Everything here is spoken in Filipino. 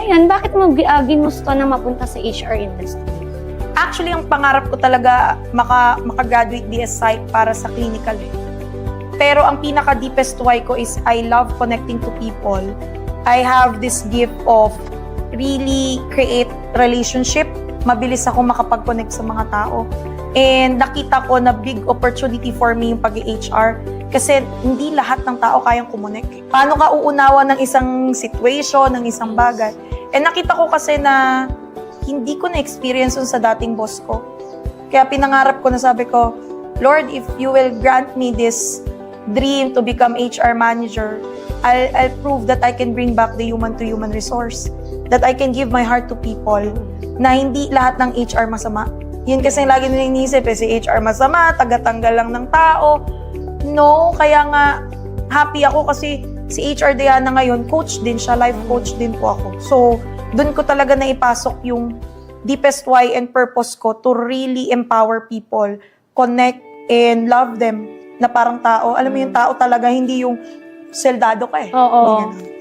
Ngayon, bakit mo ginusto na mapunta sa HR industry? Actually, ang pangarap ko talaga maka-graduate BS Psych para sa clinical. Pero ang pinaka-deepest why ko is I love connecting to people. I have this gift of really create relationship. Mabilis ako makapag-connect sa mga tao. And nakita ko na big opportunity for me yung pag-HR kasi hindi lahat ng tao kayang kumonek. Paano ka uunawa ng isang situation, ng isang bagay? And nakita ko kasi na hindi ko na-experience yun sa dating boss ko. Kaya pinangarap ko na sabi ko, Lord, if you will grant me this dream to become HR manager, I'll prove that I can bring back the human-to-human resource. That I can give my heart to people na hindi lahat ng HR masama. Yun kasi lagi nila iniisip, si HR masama, taga-tanggal lang ng tao. No, kaya nga happy ako kasi si HR Diana ngayon, coach din siya, life coach din po ako. So, dun ko talaga naipasok yung deepest why and purpose ko to really empower people, connect and love them na parang tao. Alam mo yung tao talaga, hindi yung seldado ka eh. Oo. Hindi ganun.